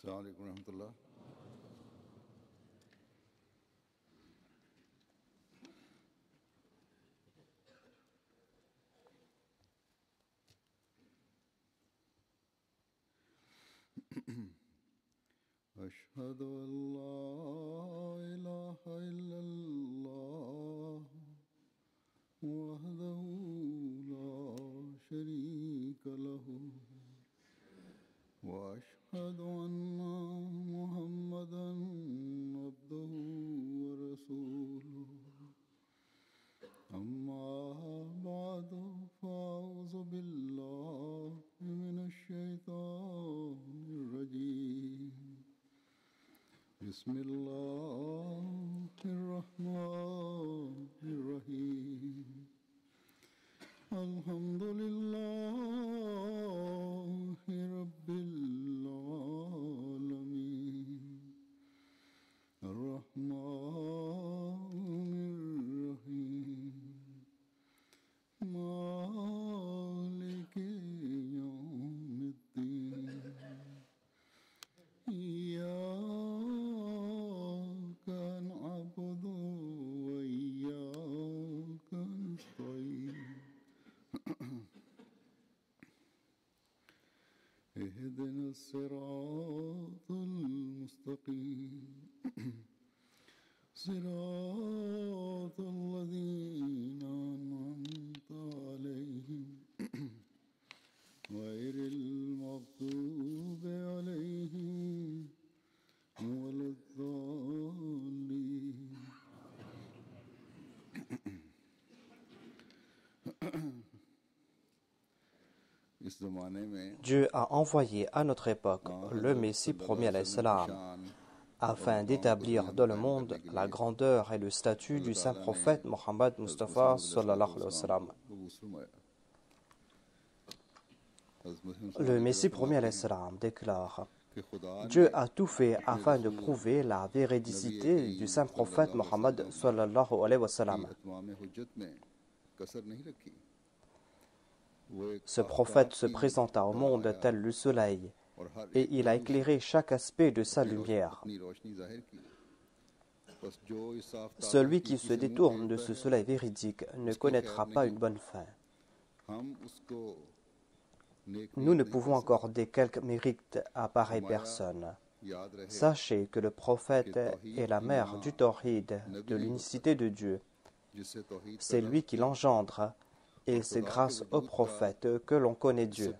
السلام عليكم ورحمة الله. أشهد أن لا إله إلا الله وحده لا شريك له وأشهد أن محمدا عبده ورسوله أما بعد فأعوذ بالله من الشيطان الرجيم بسم الله الرحمن الرحيم الحمد لله رب العالمين الرحمن الرحيم مالك يوم الدين إياك نعبد وإياك نستعين اهدنا الصراط المستقيم صراط الذين أنعمت عليهم غير المغضوب عليهم ولا الضالين. Dieu a envoyé à notre époque le Messie premier alayhi salam afin d'établir dans le monde la grandeur et le statut du saint prophète Mohammed Mustafa sallallahu alayhi wa sallam. Le Messie premier alayhi salam déclare: Dieu a tout fait afin de prouver la véridicité du saint prophète Mohammed sallallahu alayhi wa sallam. Ce prophète se présenta au monde tel le soleil et il a éclairé chaque aspect de sa lumière. Celui qui se détourne de ce soleil véridique ne connaîtra pas une bonne fin. Nous ne pouvons accorder quelque mérite à pareille personne. Sachez que le prophète est la mère du tawhid, de l'unicité de Dieu. C'est lui qui l'engendre et c'est grâce au prophète que l'on connaît Dieu.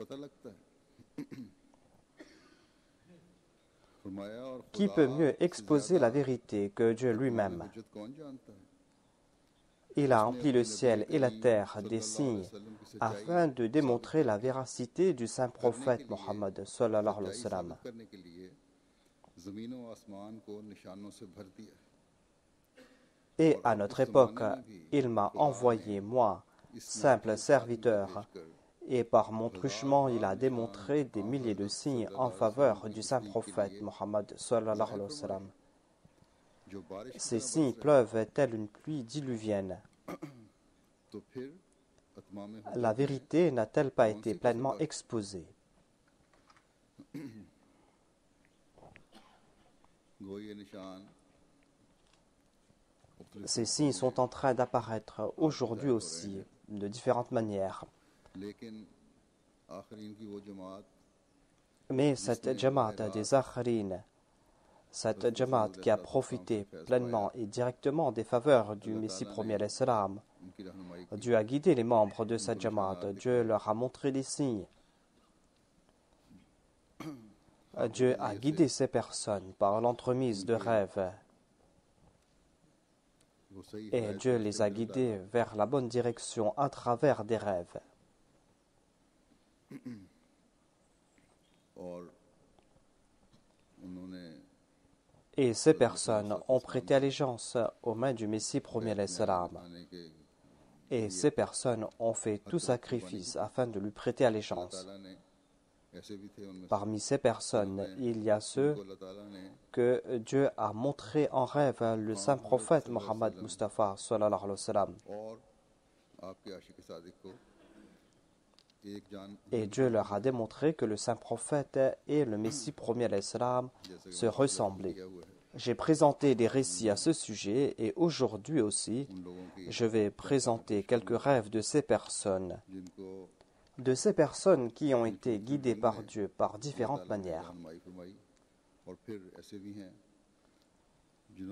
Qui peut mieux exposer la vérité que Dieu lui-même? Il a empli le ciel et la terre des signes afin de démontrer la véracité du saint prophète Mohammed sallallahu alayhi wa sallam. Et à notre époque, il m'a envoyé, moi, simple serviteur, et par mon truchement, il a démontré des milliers de signes en faveur du saint prophète Mohammed sallallahu alayhi wa sallam. Ces signes pleuvent telle une pluie diluvienne. La vérité n'a-t-elle pas été pleinement exposée? Ces signes sont en train d'apparaître aujourd'hui aussi, de différentes manières. Mais cette jamaat des Akharin, cette jamaat qui a profité pleinement et directement des faveurs du Messie premier alayhi salam, Dieu a guidé les membres de cette jamaat, Dieu leur a montré des signes. Dieu a guidé ces personnes par l'entremise de rêves. Et Dieu les a guidés vers la bonne direction à travers des rêves. Et ces personnes ont prêté allégeance aux mains du Messie premier alayhi salam. Et ces personnes ont fait tout sacrifice afin de lui prêter allégeance. Parmi ces personnes, il y a ceux que Dieu a montré en rêve le saint prophète Mohammed Mustafa sallallahu alayhi wa sallam. एक जान Et Dieu leur a démontré que le saint prophète et le Messie premier alayhi salam se ressemblaient. किया हुआ है J'ai présenté des récits à ce sujet et aujourd'hui aussi, उन लोगों की je vais présenter quelques rêves जिनको de ces personnes qui ont été guidées par Dieu par différentes ताला ने manières. रहनुमाई फरमाई और फिर ऐसे भी हैं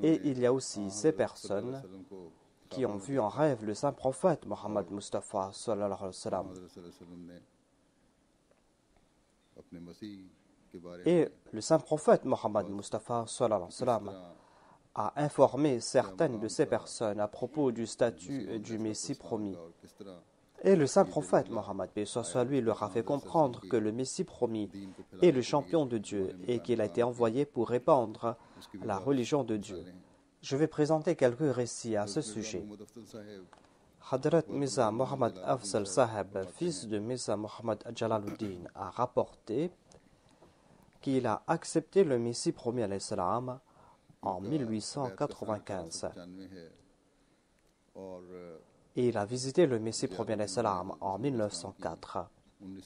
Et जिन्होंने il y a aussi ces personnes वसल्लम को qui ont vu en rêve le saint prophète Mohammed Mustafa sallallahu alayhi wa sallam. वसल्लम ने अपने मसीह के बारे Et le saint prophète Mohammed Mustafa sallallahu alayhi wa sallam a informé certaines de ces personnes à propos du statut du Messie promis. और किस तरह Et le saint prophète Mohammed paix soit sur lui leur a fait comprendre que le Messie promis est le champion de Dieu et qu'il a été envoyé pour répandre la religion de Dieu. Je vais présenter quelques récits à ce sujet. Mohammad अफजल साहब Hadrat Mirza Mohammad Afzal Saheb, fils de Mirza Mohammad Jalaluddin, a rapporté qu'il a accepté le Messie promis alayhi salam en 1895 95 है और et il a visité le Messie promis alayhi salam en 1904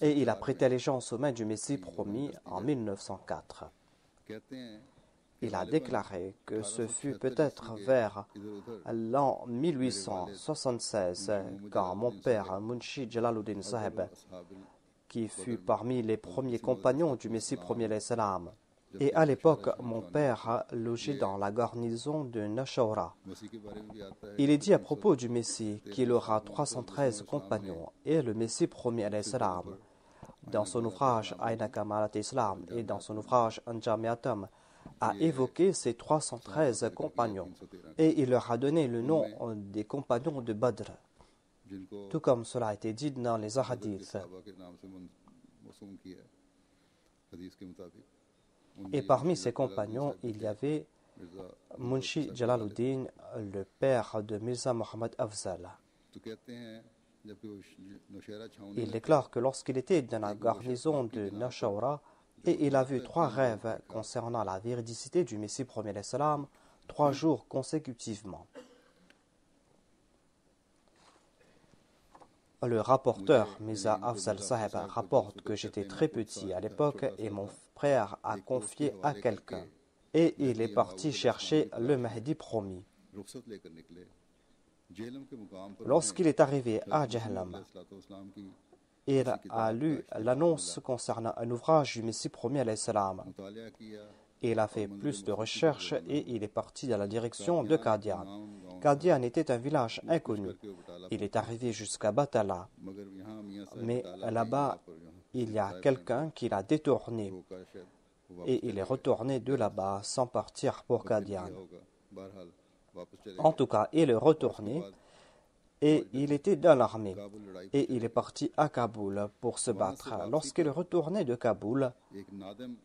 et il a prêté allégeance aux mains du Messie promis en 1904. कहते हैं Il a déclaré que ce fut peut-être vers l'an 1876 quand mon père Munshi Jalaluddin Saheb, qui fut parmi les premiers compagnons du Messie premier alayhi salam, et à l'époque mon père a logé dans la garnison de Nashaura. मसीह के बारे में भी आता है Il est dit à propos du Messie qu'il aura 313 compagnons et le Messie premier alayhi salam, dans son ouvrage Aina Kamalat Islam et dans son ouvrage Anjamiatum, a évoqué ses 313 compagnons et il leur a donné le nom des compagnons de Badr, जिनको tout comme cela a été dit dans les ahadiths. सहाबा के नाम से मौसूम किया है हदीस के मुताबिक Et parmi ces compagnons, il y avait Mirza Munshi Jalaluddin, le père de Mirza Mohammad Afzal. तो कहते हैं जबकि वो नौशहरा छावनी Il déclare que lorsqu'il était dans la garnison de Nashaura, et il a vu 3 rêves concernant la véridicité du Messie premier alayhi salam 3 jours consécutivement. Le rapporteur Mirza Afzal Saheb rapporte que j'étais très petit à l'époque et mon frère a confié à quelqu'un et il est parti chercher le Mahdi promis. रुखसत लेकर निकले जेहलम के मुकाम पर Lorsqu'il est arrivé à Jahlam, अलैहिस्सलाम की il a lu l'annonce concernant un ouvrage du Messie premier alayhi salam. मुतालिया किया Il a fait plus de recherches et il est parti dans la direction de Qadian. Qadian était un village inconnu. Il est arrivé jusqu'à Batala, मगर यहाँ मियाँ साहब mais là-bas, il y a quelqu'un qui l'a détourné का शायद वो et il est retourné de là-bas sans partir pour Qadian. होगा बहरहाल वापस चले En tout cas, il est retourné et il était dans l'armée Kabul लड़ाई et il est parti à Kaboul pour se battre. Lorsqu'il est retourné de Kaboul, एक नादम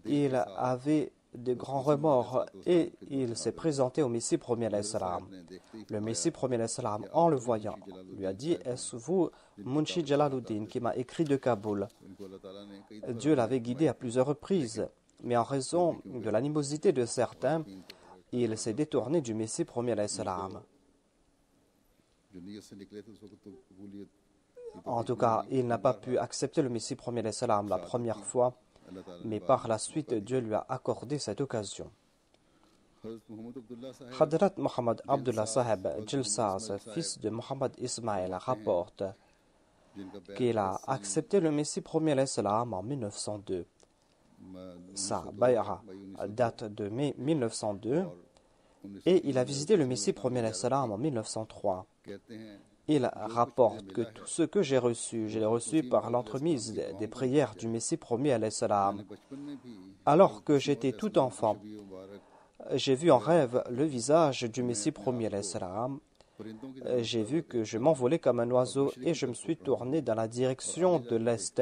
il avait de grands remords et il s'est présenté au Messie premier alayhi salam. ने देखते ही Le Messie premier alayhi salam, en le voyant, lui a dit: Est-ce vous, Munshi Jalaluddin, qui m'a écrit de Kaboul? इनको अल्लाह ताला ने कई Dieu l'avait guidé à plusieurs reprises, mais en raison de l'animosité de certains, il s'est détourné du Messie premier alayhi salam. जो नियत से निकले थे उस वक्त तो कबूलियत En tout cas, il n'a pas pu accepter le Messie premier alayhi salam la première fois, अल्लाह ताला mais par la suite, Dieu lui a accordé cette occasion. हज़रत मोहम्मद अब्दुल्ला साहब Hadrat Mohammad Abdullah Saheb Jilsaz, fils de Mohammad Ismail, rapporte जिनका बैत qu'il a accepté le Messie premier alayhi salam en 1902. Sa bay'a date de mai 1902 et il a visité le Messie premier alayhi salam en 1903. कहते हैं Il rapporte que tout ce que j'ai reçu, je l'ai reçu par l'entremise des prières du Messie premier alayhi salam. बचपन में भी Alors que j'étais tout enfant, भी मुबारक j'ai vu en rêve le visage du Messie premier alayhi salam. परिंदों की J'ai vu que je m'envolais comme un oiseau et je me suis tourné dans la direction de l'est.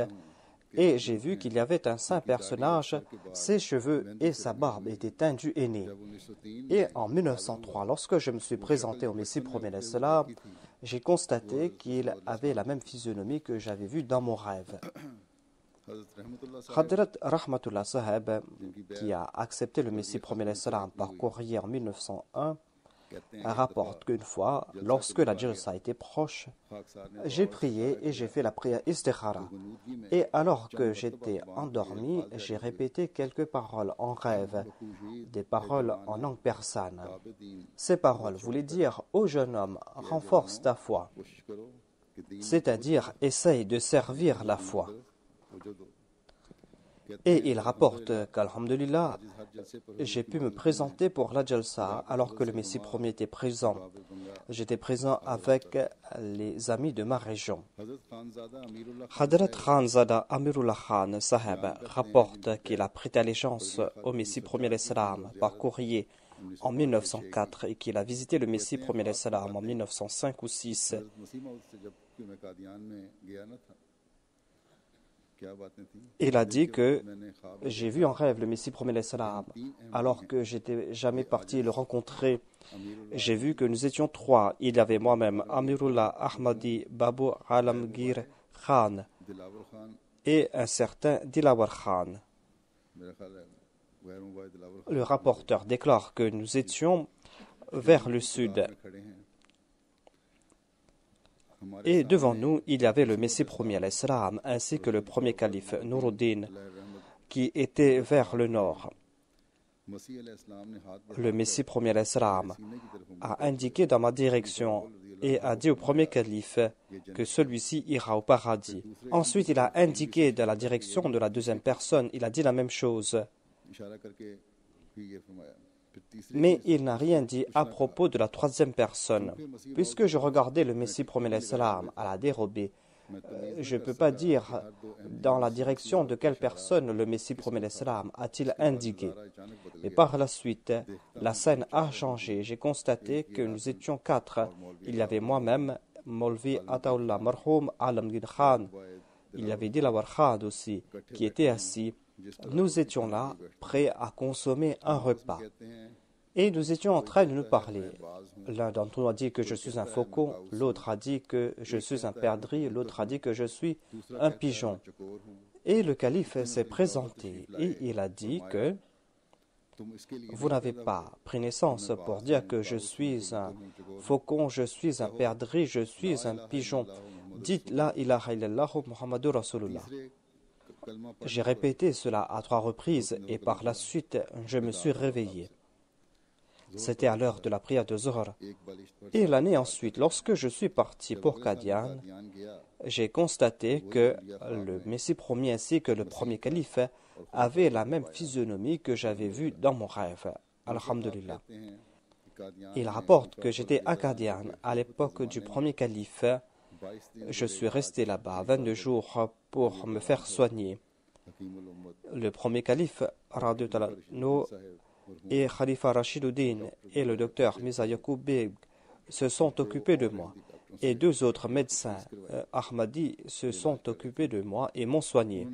Et j'ai vu qu'il y avait un saint personnage, ses cheveux et sa barbe étaient tendus et nés. 1903 Et en 1903, lorsque je me suis présenté au Messie premier alayhi salam, j'ai constaté qu'il avait la même physionomie que j'avais vue dans mon rêve. हज़रत रहमतुल्लाह साहब Hadrat Rahmatullah Saheb, qui a accepté le Messie premier alayhi salam par courrier en 1901, rapporte qu'une fois, lorsque la jalsa était proche, j'ai prié et j'ai fait la prière istikhara. Et alors que j'étais endormi, j'ai répété quelques paroles en rêve, des paroles en langue persane. Ces paroles voulaient dire « Ô jeune homme, renforce ta foi », c'est-à-dire essaye de servir la foi. Et il rapporte qu'alhamdulillah, j'ai pu me présenter pour la jalsa alors que le Messie premier était présent. J'étais présent avec les amis de ma région. Hadrat Khanzada Amirullah Khan Sahib rapporte qu'il a prêté allégeance au Messie premier l'Islam par courrier en 1904 et qu'il a visité le Messie premier l'Islam en 1905 ou 6. Il a dit que j'ai vu en rêve le Messie premier l'Islam alors que j'étais jamais parti le rencontrer. J'ai vu que nous étions trois. Il y avait moi-même, Amirullah Ahmadi Babu Alamgir Khan et un certain Dilawar Khan. Le rapporteur déclare que nous étions vers le sud. Et devant nous, il y avait le Messie premier l'Islam ainsi que le premier calife Nuruddin qui était vers le nord. Le Messie premier l'Islam a indiqué dans ma direction et a dit au premier calife que celui-ci ira au paradis. Ensuite, il a indiqué dans la direction de la deuxième personne, il a dit la même chose. Mais il n'a rien dit à propos de la troisième personne. Puisque je regardais le Messie premier l'Islam à la dérobée, je ne peux pas dire dans la direction de quelle personne le Messie premier l'Islam a-t-il indiqué. Et par la suite, la scène a changé. J'ai constaté que nous étions quatre. Il y avait moi-même, Molvi Ataullah Marhoum Alamgir Khan. Il y avait Dilawar Khan aussi, qui était assis. Nous étions là, prêts à consommer un repas. Et nous étions en train de nous parler. L'un d'entre nous a dit que je suis un faucon, l'autre a dit que je suis un perdrix, l'autre a dit que je suis un pigeon. Et le calife s'est présenté et il a dit que vous n'avez pas pris naissance pour dire que je suis un faucon, je suis un perdrix, je suis un pigeon. Dites la ilaha illallah Muhammadur Rasulullah. J'ai répété cela à 3 reprises et par la suite, je me suis réveillé. C'était à l'heure de la prière de Zuhr. Et l'année ensuite, lorsque je suis parti pour Qadian, j'ai constaté que le Messie premier ainsi que le premier calife avaient la même physionomie que j'avais vue dans mon rêve. Alhamdulillah. Il rapporte que j'étais à Qadian à l'époque du premier calife. Je suis resté là-bas 22 jours pour me faire soigner. Le premier calife, et Khalifa Rashiduddin et le docteur Mirza Yaqub Beg se sont occupés de moi. Et 2 autres médecins, Ahmadi, se sont occupés de moi et m'ont soigné.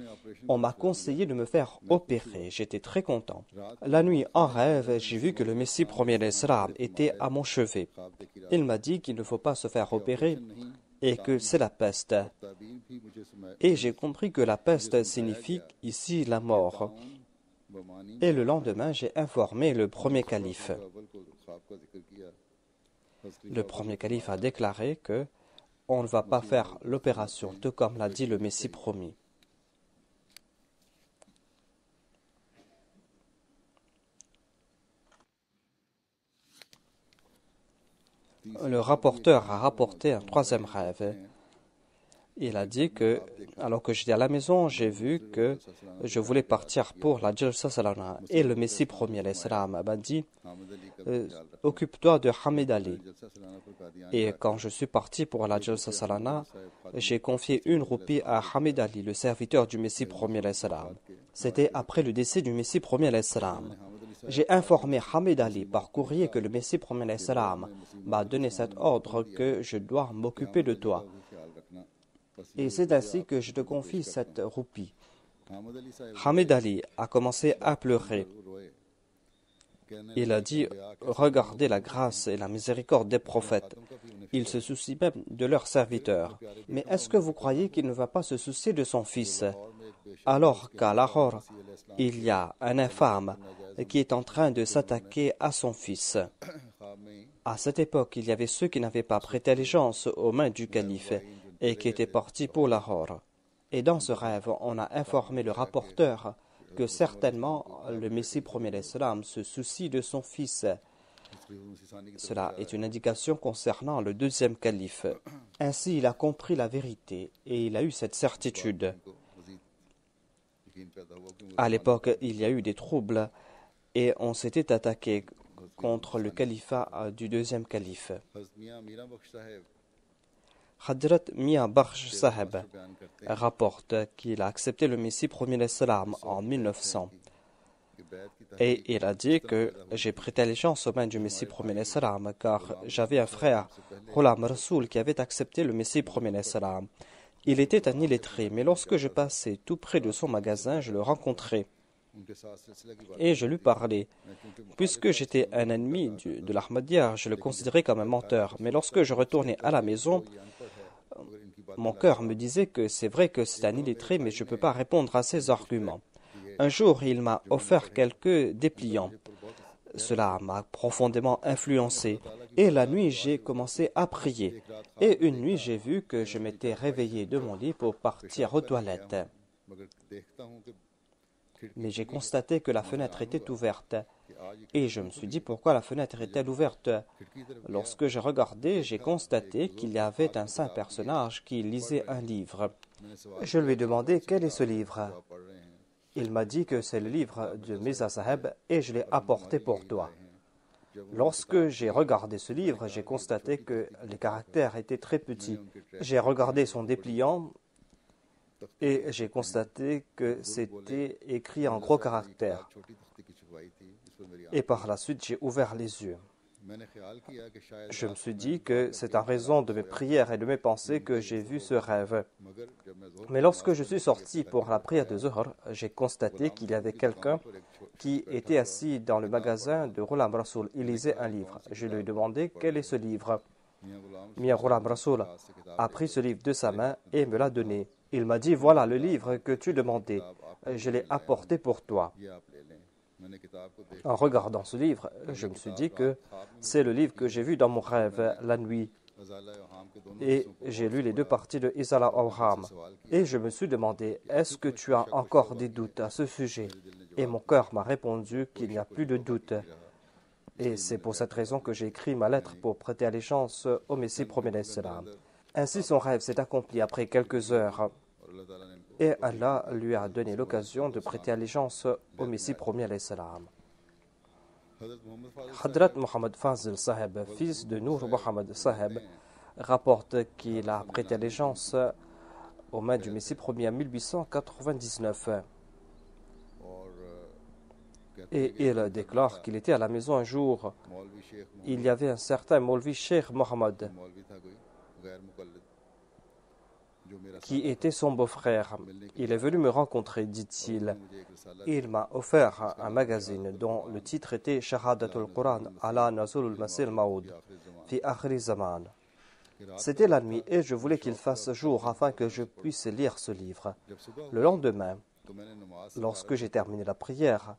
On m'a conseillé de me faire opérer. J'étais très content. La nuit, en rêve, j'ai vu que le Messie premier l'Islam était à mon chevet. Il m'a dit qu'il ne faut pas se faire opérer et que c'est la peste. Et j'ai compris que la peste signifie ici la mort. Et le lendemain, j'ai informé le premier calife. Le premier calife a déclaré que on ne va pas faire l'opération, tout comme l'a dit le Messie promis. Le rapporteur a rapporté un 3e rêve. Il a dit que, alors que j'étais à la maison, j'ai vu que je voulais partir pour la Jalsa Salana. Et le Messie premier l'Islam m'a dit, occupe-toi de Hamid Ali. Et quand je suis parti pour la Jalsa Salana, j'ai confié 1 roupie à Hamid Ali, le serviteur du Messie premier l'Islam. C'était après le décès du Messie premier l'Islam. J'ai informé Hamid Ali par courrier que le Messie premier l'Islam m'a donné cet ordre que je dois m'occuper de toi. Et c'est ainsi que je te confie cette roupie. Hamid Ali a commencé à pleurer. Il a dit, regardez la grâce et la miséricorde des prophètes. Il se soucie même de leurs serviteurs. Mais est-ce que vous croyez qu'il ne va pas se soucier de son fils? Alors qu'à Lahore, il y a un infâme qui est en train de s'attaquer à son fils. À cette époque, il y avait ceux qui n'avaient pas prêté allégeance aux mains du calife et qui étaient partis pour Lahore. Et dans ce rêve, on a informé le rapporteur que certainement le Messie premier l'Islam se soucie de son fils. Cela est une indication concernant le deuxième calife. Ainsi, il a compris la vérité et il a eu cette certitude. À l'époque, il y a eu des troubles et on s'était attaqué contre le califat du deuxième calife. Hadrat Mian Bakhsh Sahib rapporte qu'il a accepté le Messie premier l'Islam en 1900. Et il a dit que j'ai prêté allégeance aux mains du Messie premier l'Islam car j'avais un frère, Ghulam Rasoul, qui avait accepté le Messie premier l'Islam. Il était un illettré, mais lorsque je passais tout près de son magasin, je le rencontrais. Et je lui parlais. Puisque j'étais un ennemi de l'Ahmadiyya, je le considérais comme un menteur. Mais lorsque je retournais à la maison, mon cœur me disait que c'est vrai que c'est un illettré, mais je ne peux pas répondre à ses arguments. Un jour, il m'a offert quelques dépliants. Cela m'a profondément influencé. Et la nuit, j'ai commencé à prier. Et une nuit, j'ai vu que je m'étais réveillé de mon lit pour partir aux toilettes. Mais j'ai constaté que la fenêtre était ouverte. Et je me suis dit pourquoi la fenêtre est-elle ouverte. Lorsque j'ai regardé, j'ai constaté qu'il y avait un saint personnage qui lisait un livre. Je lui ai demandé quel est ce livre. Il m'a dit que c'est le livre de Mirza Sahib et je l'ai apporté pour toi. Lorsque j'ai regardé ce livre, j'ai constaté que les caractères étaient très petits. J'ai regardé son dépliant et j'ai constaté que c'était écrit en gros caractères. Et par la suite, j'ai ouvert les yeux. Je me suis dit que c'est en raison de mes prières et de mes pensées que j'ai vu ce rêve. Mais lorsque je suis sorti pour la prière de Zuhr, j'ai constaté qu'il y avait quelqu'un qui était assis dans le magasin de Ghulam Rasoul. Il lisait un livre. Je lui ai demandé quel est ce livre. Mian Ghulam Rasoul a pris ce livre de sa main et me l'a donné. Il m'a dit, voilà le livre que tu demandais. Je l'ai apporté pour toi. En regardant ce livre, je me suis dit que c'est le livre que j'ai vu dans mon rêve la nuit. Et j'ai lu les deux parties de Izala al-Awham. Et je me suis demandé, est-ce que tu as encore des doutes à ce sujet? Et mon cœur m'a répondu qu'il n'y a plus de doute. Et c'est pour cette raison que j'ai écrit ma lettre pour prêter allégeance au Messie premier l'Islam. Ainsi son rêve s'est accompli après quelques heures. Et Allah lui a donné l'occasion de prêter allégeance au Messie premier l'Islam. Hadrat Muhammad Fazil Sahib, fils de Nour Muhammad Sahib, rapporte qu'il a prêté allégeance aux mains du Messie premier en 1899. Et il déclare qu'il était à la maison un jour. Il y avait un certain Maulvi Sheikh Mohammed qui était son beau-frère. Il est venu me rencontrer, dit-il. Il m'a offert un magazine dont le titre était Shahadatul Quran ala Nazul Masil Maoud fi Akhri Zaman. C'était la nuit et je voulais qu'il fasse jour afin que je puisse lire ce livre. Le lendemain, lorsque j'ai terminé la prière,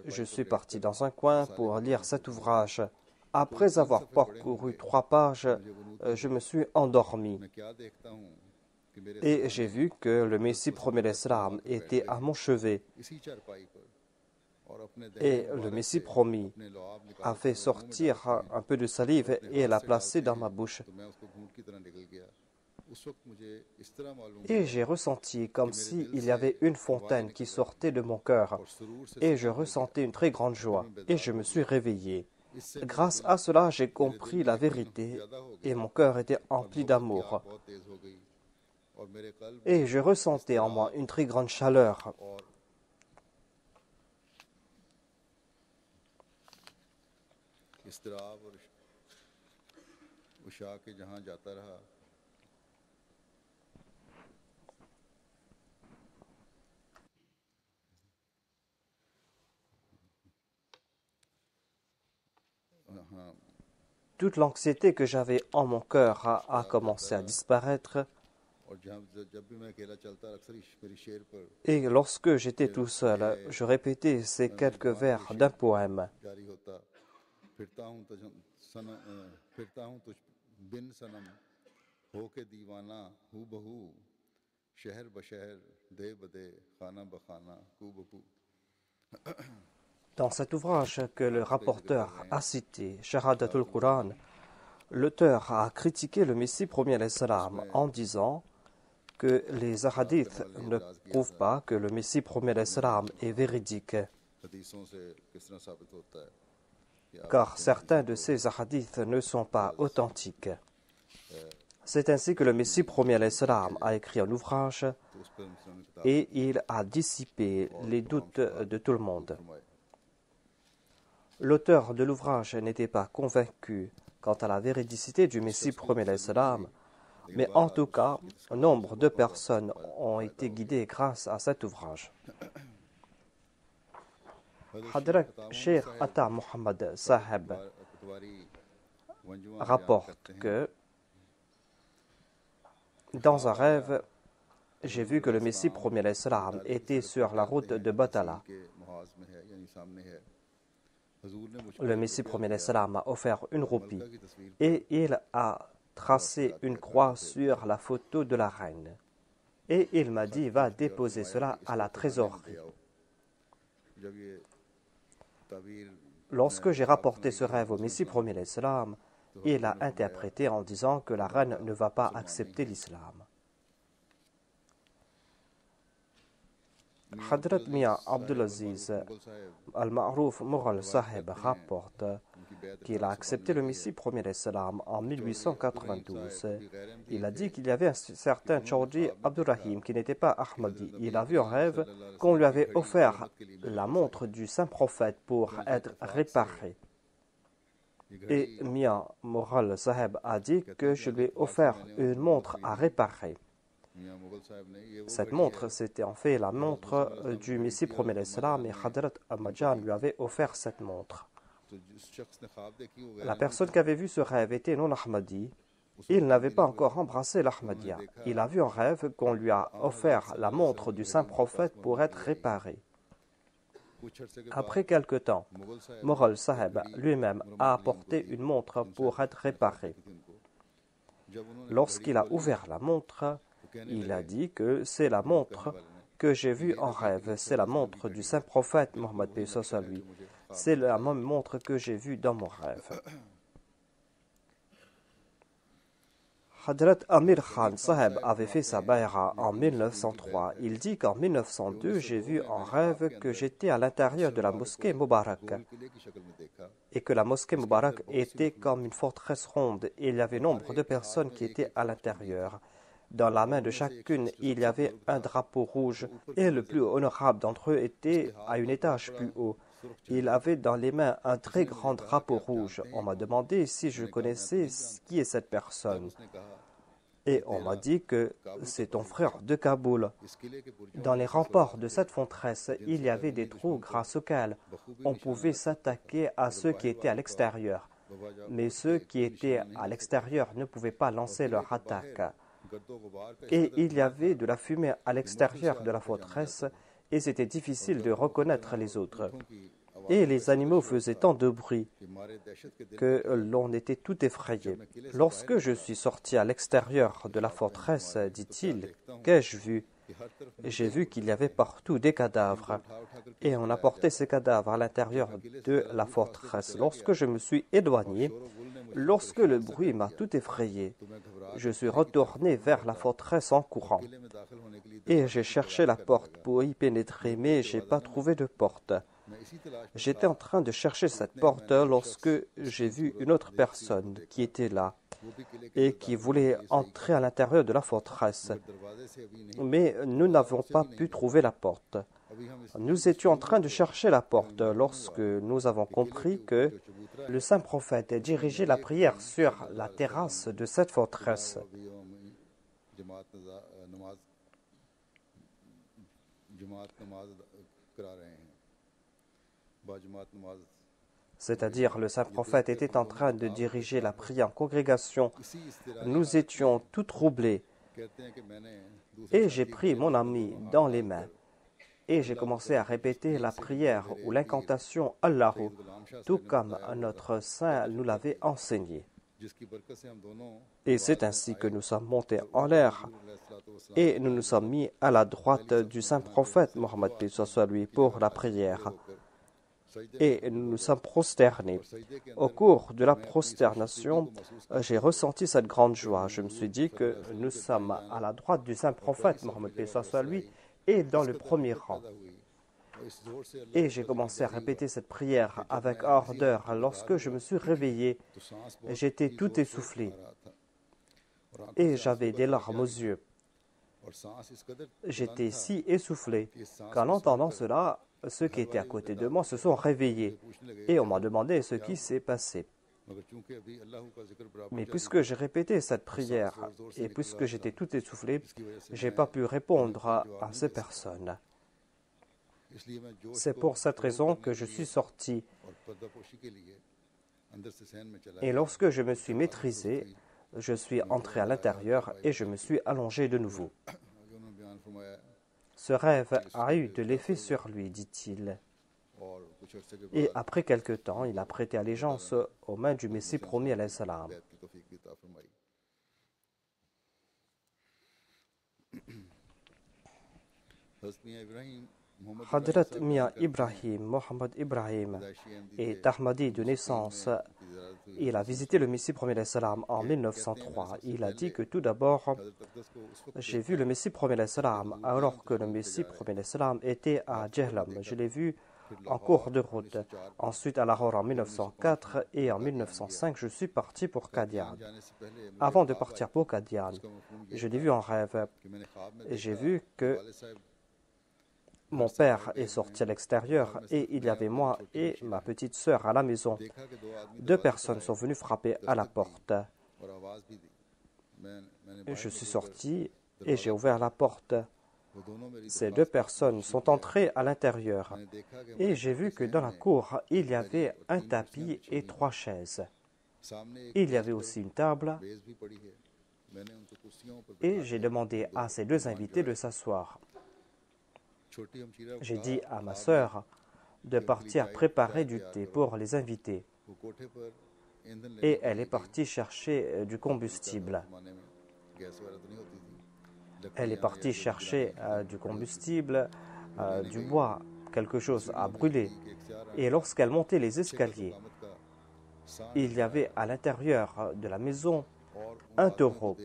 je suis parti dans un coin pour lire cet ouvrage. Après avoir parcouru 3 pages, je me suis endormi. Et j'ai vu que le Messie premier l'Islam était à mon chevet. Et le Messie promis a fait sortir un peu de salive et l'a placé dans ma bouche. Et j'ai ressenti comme s'il y avait une fontaine qui sortait de mon cœur. Et je ressentais une très grande joie. Et je me suis réveillé. Grâce à cela, j'ai compris la vérité et mon cœur était empli d'amour. Et je ressentais en moi une très grande chaleur. Toute l'anxiété que j'avais en mon cœur a commencé à disparaître. Et lorsque j'étais tout seul, je répétais ces quelques vers d'un poème. फिरता हूँ तुझ बिन सनम हो के दीवाना हूँ बहू शहर बशहर दे बदे खाना बखाना कू बकू. Dans cet ouvrage que le rapporteur a cité, Shahadatul Quran, l'auteur a critiqué le Messie premier l'Islam en disant que les hadiths ne prouvent pas que le Messie premier l'Islam est véridique, car certains de ces hadiths ne sont pas authentiques. C'est ainsi que le Messie premier l'Islam a écrit un ouvrage et il a dissipé les doutes de tout le monde. L'auteur de l'ouvrage n'était pas convaincu quant à la véridicité du Messie premier l'Islam, mais en tout cas, nombre de personnes ont été guidées grâce à cet ouvrage. Hadrat Sheikh Atta Muhammad Saheb rapporte que dans un rêve, j'ai vu que le Messie premier l'Islam était sur la route de Batala. Le Messie premier l'Islam m'a offert une roupie et il a tracé une croix sur la photo de la reine. Et il m'a dit, va déposer cela à la trésorerie. Lorsque j'ai rapporté ce rêve au Messie premier l'Islam, il a interprété en disant que la reine ne va pas accepter l'islam. Hadrat Mia Abdulaziz Al-Ma'rouf Mughal Saheb rapporte qu'il a accepté le Messie premier l'Islam en 1892. Il a dit qu'il y avait un certain Chaudhry Abdurrahim qui n'était pas Ahmadi. Il a vu en rêve qu'on lui avait offert la montre du saint prophète pour être réparée. Et Mia Mughal Saheb a dit que je lui ai offert une montre à réparer. Cette montre, c'était en fait la montre du Messie premier l'Islam et Hadrat Ahmadjan lui avait offert cette montre. La personne qui avait vu ce rêve était non Ahmadi. Il n'avait pas encore embrassé l'Ahmadiyya. Il a vu en rêve qu'on lui a offert la montre du saint prophète pour être réparée. Après quelque temps, Mughal Saheb lui-même a apporté une montre pour être réparée. Lorsqu'il a ouvert la montre, il a dit que c'est la montre que j'ai vue en rêve, c'est la montre du saint prophète Mohammed b. lui. C'est la même montre que j'ai vue dans mon rêve. Hadrat Amir Khan Saheb avait fait sa bayra en 1903. Il dit qu'en 1902, j'ai vu en rêve que j'étais à l'intérieur de la mosquée Mubarak et que la mosquée Mubarak était comme une forteresse ronde et il y avait nombre de personnes qui étaient à l'intérieur. Dans la main de chacune, il y avait un drapeau rouge et le plus honorable d'entre eux était à une étage plus haut. Il avait dans les mains un très grand drapeau rouge. On m'a demandé si je connaissais qui est cette personne. Et on m'a dit que c'est ton frère de Kaboul. Dans les remparts de cette forteresse, il y avait des trous grâce auxquels on pouvait s'attaquer à ceux qui étaient à l'extérieur. Mais ceux qui étaient à l'extérieur ne pouvaient pas lancer leur attaque. Et il y avait de la fumée à l'extérieur de la forteresse et c'était difficile de reconnaître les autres. Et les animaux faisaient tant de bruit que l'on était tout effrayé. Lorsque je suis sorti à l'extérieur de la forteresse, dit-il, qu'ai-je vu? J'ai vu qu'il y avait partout des cadavres et on apportait ces cadavres à l'intérieur de la forteresse. Lorsque je me suis éloigné, lorsque le bruit m'a tout effrayé, je suis retourné vers la forteresse en courant et j'ai cherché la porte pour y pénétrer, mais je n'ai pas trouvé de porte. J'étais en train de chercher cette porte lorsque j'ai vu une autre personne qui était là et qui voulait entrer à l'intérieur de la forteresse. Mais nous n'avons pas pu trouver la porte. Nous étions en train de chercher la porte lorsque nous avons compris que le saint prophète dirigeait la prière sur la terrasse de cette forteresse. C'est-à-dire le saint prophète était en train de diriger la prière en congrégation. Nous étions tout troublés et j'ai pris mon ami dans les mains Et j'ai commencé à répéter la prière ou l'incantation Allahu, tout comme notre saint nous l'avait enseigné. Et c'est ainsi que nous sommes montés en l'air et nous nous sommes mis à la droite du saint prophète Mohammed paix soit lui pour la prière. Et nous nous sommes prosternés. Au cours de la prosternation, j'ai ressenti cette grande joie. Je me suis dit que nous sommes à la droite du saint prophète Mohammed paix soit lui et dans le premier rang. Et j'ai commencé à répéter cette prière avec ardeur. Lorsque je me suis réveillé, j'étais tout essoufflé et j'avais des larmes aux yeux. J'étais si essoufflé qu'en entendant cela, ceux qui étaient à côté de moi se sont réveillés et on m'a demandé ce qui s'est passé. Mais puisque j'ai répété cette prière et puisque j'étais tout essoufflé, je n'ai pas pu répondre à ces personnes. C'est pour cette raison que je suis sorti. Et lorsque je me suis maîtrisé, je suis entré à l'intérieur et je me suis allongé de nouveau. Ce rêve a eu de l'effet sur lui, dit-il. Et après quelque temps, il a prêté allégeance aux mains du Messie promis alayhi salam. Hadrat Mia Ibrahim, Mohammed Ibrahim, est Ahmadi de naissance. Il a visité le Messie premier salam en 1903. Il a dit que tout d'abord, j'ai vu le Messie premier salam alors que le Messie premier salam était à Jehlam. Je l'ai vu en cours de route. Ensuite à Lahore en 1904 et en 1905, je suis parti pour Qadian. Avant de partir pour Qadian, je l'ai vu en rêve. J'ai vu que mon père est sorti à l'extérieur et il y avait moi et ma petite sœur à la maison. 2 personnes sont venues frapper à la porte. Je suis sorti et j'ai ouvert la porte. Ces 2 personnes sont entrées à l'intérieur et j'ai vu que dans la cour, il y avait un tapis et 3 chaises. Il y avait aussi une table et j'ai demandé à ces 2 invités de s'asseoir. J'ai dit à ma sœur de partir préparer du thé pour les invités. Et elle est partie chercher du combustible. Elle est partie chercher du combustible, du bois, quelque chose à brûler. Et lorsqu'elle montait les escaliers, il y avait à l'intérieur de la maison un taureau.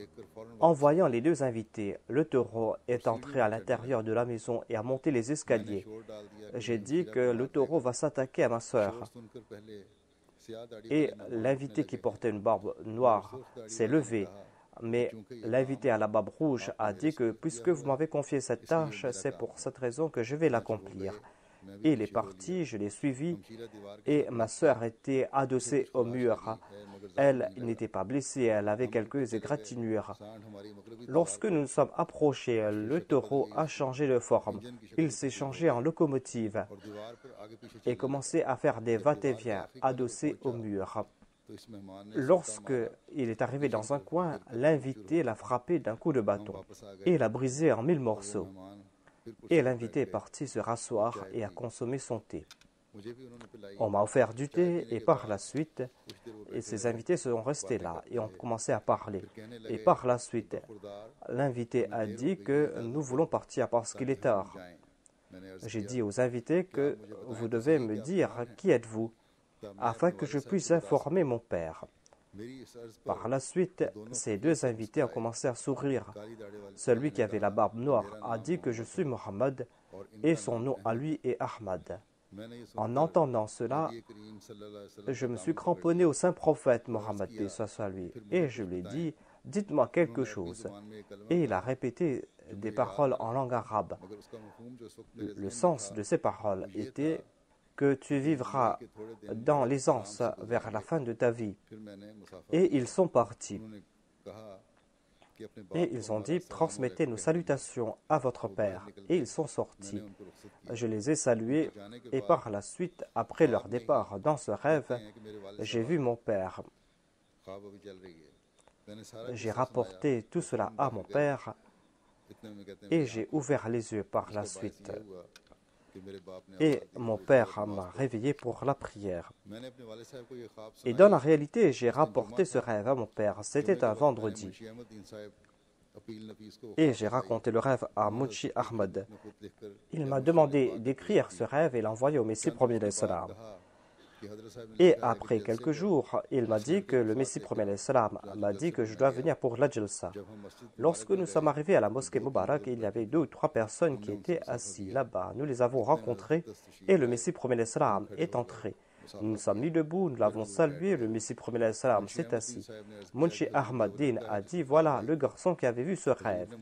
En voyant les 2 invités, le taureau est entré à l'intérieur de la maison et a monté les escaliers. J'ai dit que le taureau va s'attaquer à ma sœur. Et l'invité qui portait une barbe noire s'est levé. Mais l'invité à la barbe rouge a dit que puisque vous m'avez confié cette tâche, c'est pour cette raison que je vais l'accomplir. Et il est parti, je l'ai suivi et ma sœur était adossée au mur. Elle n'était pas blessée, elle avait quelques égratignures. Lorsque nous nous sommes approchés, le taureau a changé de forme. Il s'est changé en locomotive et commençait à faire des va-et-vient adossé au mur. Lorsque il est arrivé dans un coin, l'invité l'a frappé d'un coup de bâton et l'a brisé en 1000 morceaux. Et l'invité est parti se rasseoir et a consommé son thé. On m'a offert du thé et par la suite, ces invités sont restés là et ont commencé à parler. Et par la suite, l'invité a dit que nous voulons partir parce qu'il est tard. J'ai dit aux invités que vous devez me dire qui êtes-vous afin que je puisse informer mon père. Par la suite, ces 2 invités ont commencé à sourire. Celui qui avait la barbe noire a dit que je suis Mohammed et son nom à lui est Ahmad. En entendant cela, je me suis cramponné au saint prophète Mohammed paix soit lui et je lui ai dit « Dites-moi quelque chose ». Et il a répété des paroles en langue arabe. Le sens de ces paroles était que tu vivras dans l'aisance vers la fin de ta vie. Et ils sont partis. Et ils ont dit, transmettez nos salutations à votre père. Et ils sont sortis. Je les ai salués et par la suite, après leur départ dans ce rêve, j'ai vu mon père. J'ai rapporté tout cela à mon père et j'ai ouvert les yeux par la suite. et mon père m'a réveillé pour la prière. Et dans la réalité, j'ai rapporté ce rêve à mon père. C'était un vendredi. Et j'ai raconté le rêve à Munshi Ahmad. Il m'a demandé d'écrire ce rêve et l'envoyer au Messie premier salam. Et après quelques jours, il m'a dit que le Messie premier salam m'a dit que je dois venir pour la Jalsa. Lorsque nous sommes arrivés à la mosquée Moubarak, il y avait 2 ou 3 personnes qui étaient assises là-bas. Nous les avons rencontrés et le Messie premier salam est entré. Nous nous sommes mis debout, nous l'avons salué, le Messie premier salam s'est assis. Munshi Ahmaddin a dit, voilà le garçon qui avait vu ce rêve.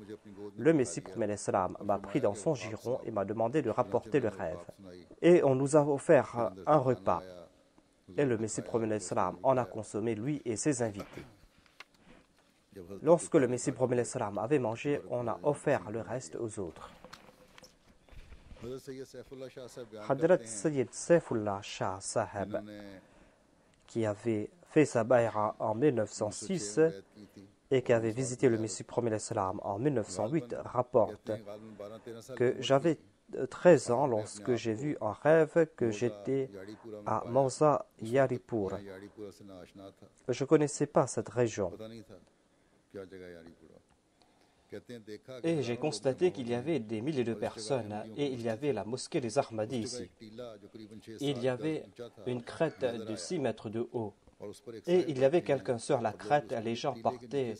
Le Messie premier salam m'a pris dans son giron et m'a demandé de rapporter le rêve. Et on nous a offert un repas. Et le Messie premier salam en a consommé, lui et ses invités. Lorsque le Messie premier salam avait mangé, on a offert le reste aux autres. Hadrat Sayyid Saifullah Shah Saheb, qui avait fait sa bayra en 1906 et qui avait visité le Messie premier salam en 1908, rapporte que j'avais 13 ans lorsque j'ai vu en rêve que j'étais à Mauza Yaripur. Je ne connaissais pas cette région. Et j'ai constaté qu'il y avait des milliers de personnes et il y avait la mosquée des Ahmadis ici. Il y avait une crête de 6 mètres de haut. Et il y avait quelqu'un sur la crête, les gens partaient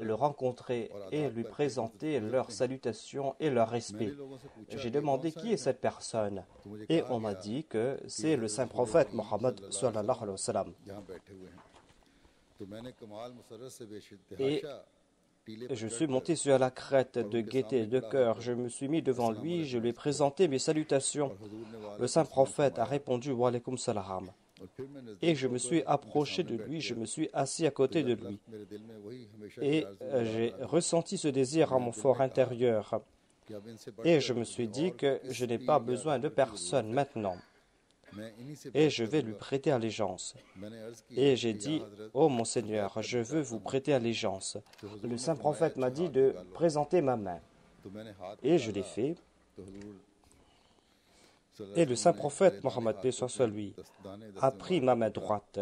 le rencontrer et lui présenter leurs salutations et leur respect. J'ai demandé qui est cette personne et on m'a dit que c'est le saint prophète Mohammed sallallahu alayhi wa sallam. Et je suis monté sur la crête de gaieté et de cœur. Je me suis mis devant lui, je lui ai présenté mes salutations. Le saint prophète a répondu wa alaykum salam. Et je me suis approché de lui, je me suis assis à côté de lui. Et j'ai ressenti ce désir en mon fort intérieur. Et je me suis dit que je n'ai pas besoin de personne maintenant. Et je vais lui prêter allégeance. Et j'ai dit, oh mon Seigneur, je veux vous prêter allégeance. Le saint prophète m'a dit de présenter ma main. Et je l'ai fait. Et le saint prophète Mohammed paix soit lui a pris ma main droite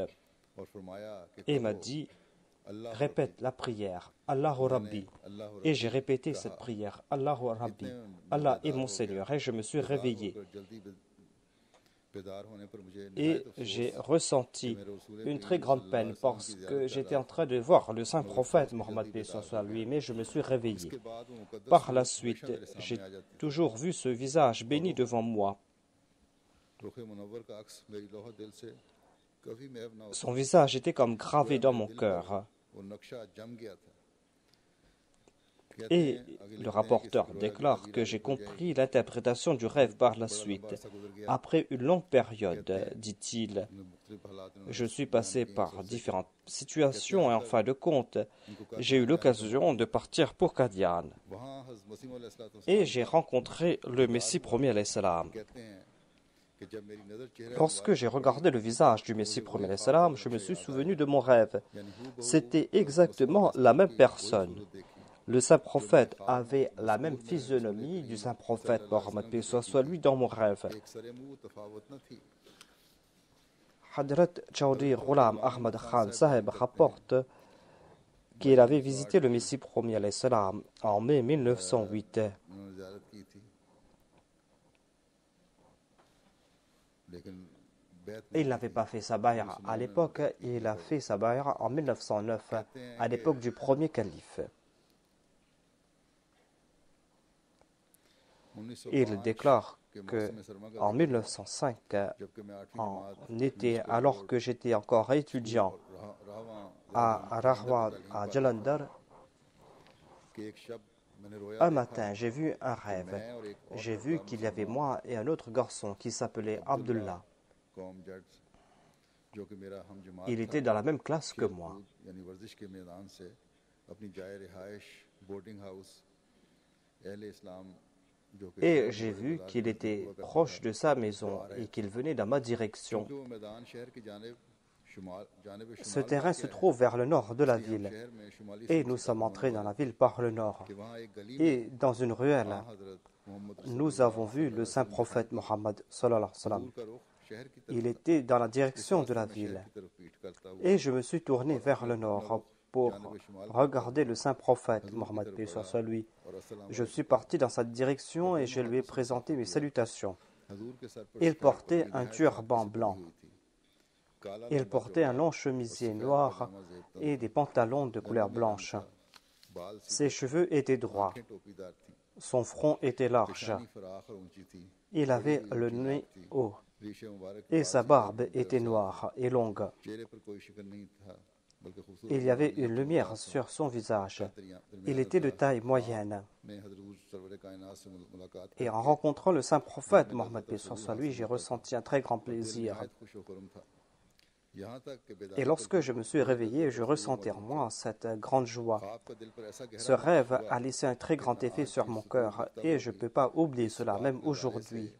et m'a dit, répète la prière, Allahu Rabbi. Et j'ai répété cette prière, Allahu Rabbi, Allah est mon Seigneur. Et je me suis réveillé. Et j'ai ressenti une très grande peine parce que j'étais en train de voir le saint prophète Mohammed paix soit lui, mais je me suis réveillé. Par la suite, j'ai toujours vu ce visage béni devant moi. Son visage était comme gravé dans mon cœur. Et le rapporteur déclare que j'ai compris l'interprétation du rêve par la suite. Après une longue période, dit-il, je suis passé par différentes situations et en fin de compte, j'ai eu l'occasion de partir pour Qadian. Et j'ai rencontré le Messie premier alayhi salam. Lorsque j'ai regardé le visage du Messie premier alayhi salam, je me suis souvenu de mon rêve. C'était exactement la même personne. Le saint prophète avait la même physionomie du saint prophète Mohammed paix soit lui dans mon rêve. Hadrat Chaudhry Ghulam Ahmad Khan Saheb rapporte qu'il avait visité le Messie premier alayhi salam en mai 1908. Il n'avait pas fait sa bayra à l'époque, il a fait sa bayra en 1909, à l'époque du premier calife. Il déclare qu'en 1905, en été, alors que j'étais encore étudiant à Rahwad, à Jalandhar, un matin, j'ai vu un rêve. J'ai vu qu'il y avait moi et un autre garçon qui s'appelait Abdullah. Il était dans la même classe que moi. Et j'ai vu qu'il était proche de sa maison et qu'il venait dans ma direction. Ce terrain se trouve vers le nord de la ville et nous sommes entrés dans la ville par le nord. Et dans une ruelle, nous avons vu le saint prophète Mohammed sallallahu alayhi wa sallam. Il était dans la direction de la ville. Et je me suis tourné vers le nord pour regarder le saint prophète Mohammed paix soit sur lui. Je suis parti dans cette direction et je lui ai présenté mes salutations. Il portait un turban blanc. Il portait un long chemisier noir et des pantalons de couleur blanche. Ses cheveux étaient droits. Son front était large. Il avait le nez haut. Et sa barbe était noire et longue. Il y avait une lumière sur son visage. Il était de taille moyenne. Et en rencontrant le saint prophète Mohammed paix soit sur lui, j'ai ressenti un très grand plaisir. Et lorsque je me suis réveillé, je ressentais en moi cette grande joie. Ce rêve a laissé un très grand effet sur mon cœur et je ne peux pas oublier cela, même aujourd'hui.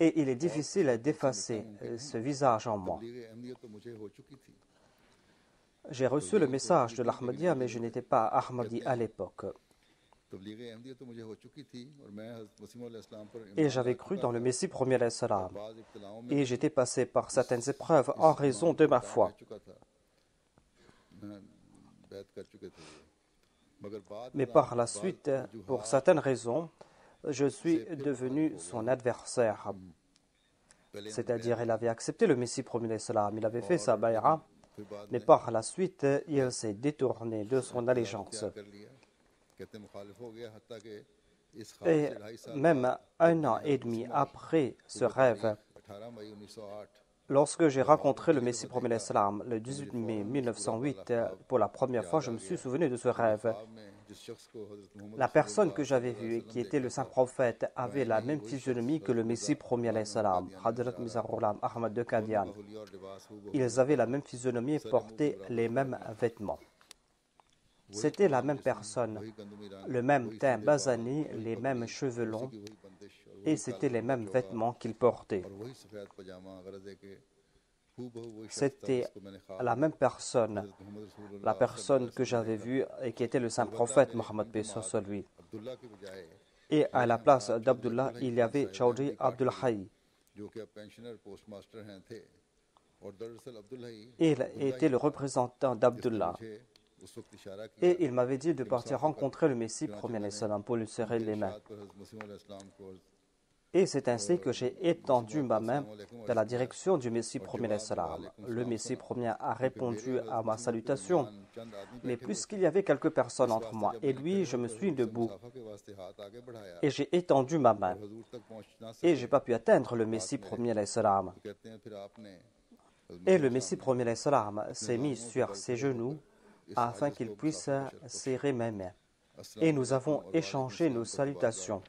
Et il est difficile d'effacer ce visage en moi. J'ai reçu le message de l'Ahmadiyya, mais je n'étais pas Ahmadi à l'époque. Et j'avais cru dans le Messie premier alayhi salam. Et j'étais passé par certaines épreuves en raison de ma foi. Mais par la suite, pour certaines raisons, je suis devenu son adversaire. C'est-à-dire, il avait accepté le Messie premier alayhi salam, il avait fait sa bay'a, mais par la suite, il s'est détourné de son allégeance. Et même 1 an et demi après ce rêve, lorsque j'ai rencontré le Messie premier alayhi salam, le 18 mai 1908, pour la première fois, je me suis souvenu de ce rêve. La personne que j'avais vue et qui était le saint prophète avait la même physionomie que le Messie premier alayhi salam, Hadrat Mirza Ghulam Ahmad de Qadian. Ils avaient la même physionomie et portaient les mêmes vêtements. C'était la même personne, le même teint basané, les mêmes cheveux longs, et c'était les mêmes vêtements qu'ils portaient. C'était la même personne, la personne que j'avais vue et qui était le saint prophète Mohammed paix soit sur lui. Et à la place d'Abdullah, il y avait Chaudhry Abdul Hayy. Il était le représentant d'Abdullah. Et il m'avait dit de partir rencontrer le Messie premier alayhi salam pour lui serrer les mains. Et c'est ainsi que j'ai étendu ma main dans la direction du Messie premier alayhi salam. Le Messie premier a répondu à ma salutation. Mais puisqu'il y avait quelques personnes entre moi et lui, je me suis debout. Et j'ai étendu ma main. Et je n'ai pas pu atteindre le Messie premier alayhi salam. Et le Messie premier alayhi salam s'est mis sur ses genoux afin qu'il puisse serrer mes mains. Et nous avons échangé nos salutations.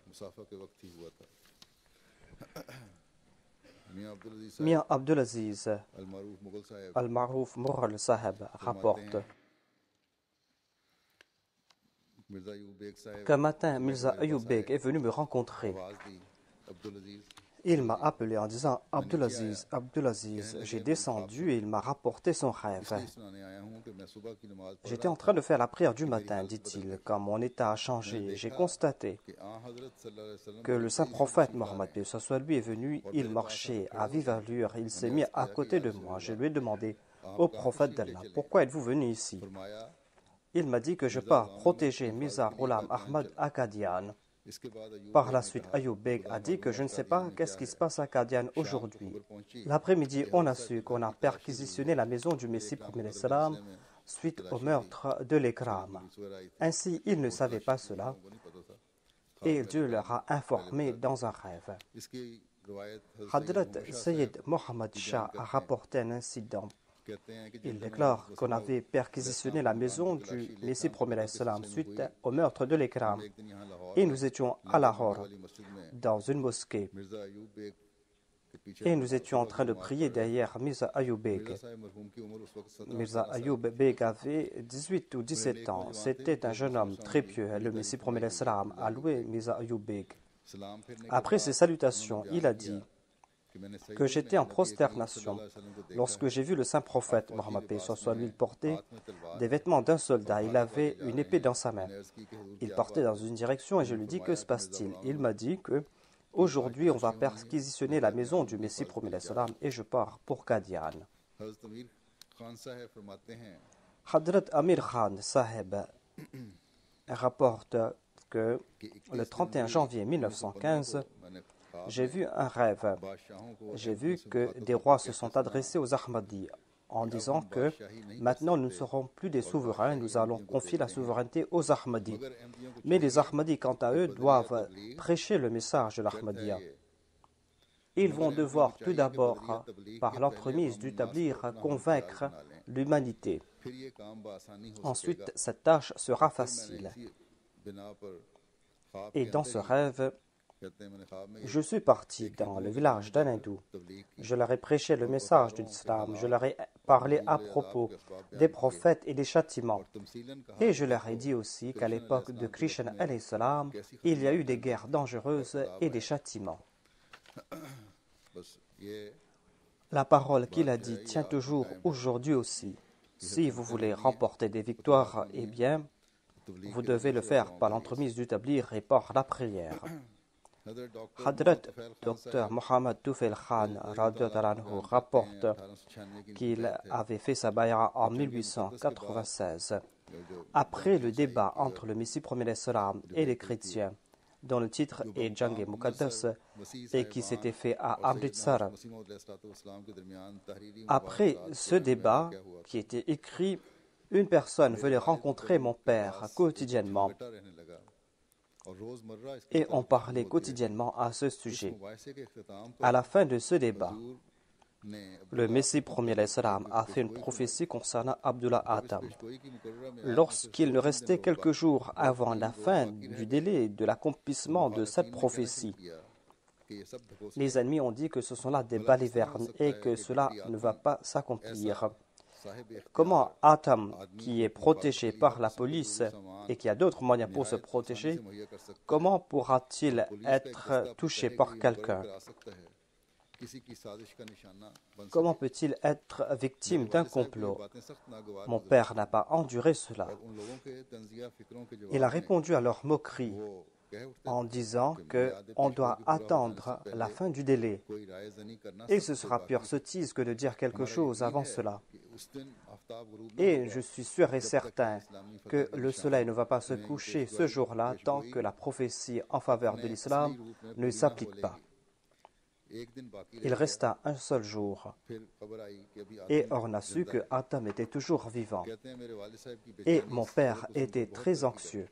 Mia Abdulaziz Al-Maruf Mughal Sahib rapporte qu'un matin, Mirza Ayoub Beg est venu me rencontrer. Il m'a appelé en disant « Abdulaziz, Abdulaziz ». J'ai descendu et il m'a rapporté son rêve. J'étais en train de faire la prière du matin, dit-il, quand mon état a changé. J'ai constaté que le saint prophète Mohammed paix soit lui est venu, il marchait à vive allure, il s'est mis à côté de moi. Je lui ai demandé au prophète d'Allah, pourquoi êtes-vous venu ici? Il m'a dit que je pars protéger Mirza Ghulam Ahmad à Qadian. Par la suite, Ayoub Beg a dit que je ne sais pas qu'est-ce qui se passe à Qadian aujourd'hui. L'après-midi, on a su qu'on a perquisitionné la maison du Messie premier salam suite au meurtre de l'Ikram. Ainsi, ils ne savaient pas cela et Dieu leur a informé dans un rêve. Hadrat Sayyid Mohammed Shah a rapporté un incident. Il déclare qu'on avait perquisitionné la maison du Messie premier salam suite au meurtre de l'Ikram. Et nous étions à Lahore, dans une mosquée. Et nous étions en train de prier derrière Mirza Ayoub Beg. Mirza Ayoub Beg avait 18 ou 17 ans. C'était un jeune homme très pieux. Le Messie premier salam a loué Mirza Ayoub Beg. Après ses salutations, il a dit que j'étais en prosternation lorsque j'ai vu le saint prophète Mohammed paix soit lui porter des vêtements d'un soldat. Il avait une épée dans sa main. Il partait dans une direction et je lui dis que se passe-t-il? Il m'a dit que aujourd'hui on va perquisitionner la maison du Messie promis l'Islam et je pars pour Qadian. Hadrat Amir Khan Saheb rapporte que le 31 janvier 1915, j'ai vu un rêve. J'ai vu que des rois se sont adressés aux Ahmadis en disant que maintenant nous ne serons plus des souverains, nous allons confier la souveraineté aux Ahmadis. Mais les Ahmadis, quant à eux, doivent prêcher le message de l'Ahmadiyya. Ils vont devoir tout d'abord, par l'entremise du tabligh, convaincre l'humanité. Ensuite, cette tâche sera facile. Et dans ce rêve, je suis parti dans le village d'un hindou. Je leur ai prêché le message de l'islam. Je leur ai parlé à propos des prophètes et des châtiments. Et je leur ai dit aussi qu'à l'époque de Krishna alayhi salam, il y a eu des guerres dangereuses et des châtiments. La parole qu'il a dit tient toujours aujourd'hui aussi. Si vous voulez remporter des victoires, eh bien, vous devez le faire par l'entremise du tabligh et par la prière. Hadrat Dr Mohammed Tufail Khan rapporte qu'il avait fait sa bay'a en 1896. Après le débat entre le Messie promis l'Islam et les chrétiens, dont le titre est Jang-e Muqaddas et qui s'était fait à Amritsar. Après ce débat qui était écrit, une personne venait rencontrer mon père quotidiennement et on parlait quotidiennement à ce sujet. À la fin de ce débat, le Messie promis l'Islam a fait une prophétie concernant Abdullah Atam. Lorsqu'il ne restait quelques jours avant la fin du délai de l'accomplissement de cette prophétie, les ennemis ont dit que ce sont là des balivernes et que cela ne va pas s'accomplir. Comment Atam, qui est protégé par la police et qui a d'autres moyens pour se protéger, comment pourra-t-il être touché par quelqu'un? Comment peut-il être victime d'un complot? Mon père n'a pas enduré cela. Il a répondu à leur moquerie en disant qu'on doit attendre la fin du délai. Et ce sera pure sottise que de dire quelque chose avant cela. Et je suis sûr et certain que le soleil ne va pas se coucher ce jour-là tant que la prophétie en faveur de l'islam ne s'applique pas. Il resta un seul jour et on a su que Atam était toujours vivant. Et mon père était très anxieux.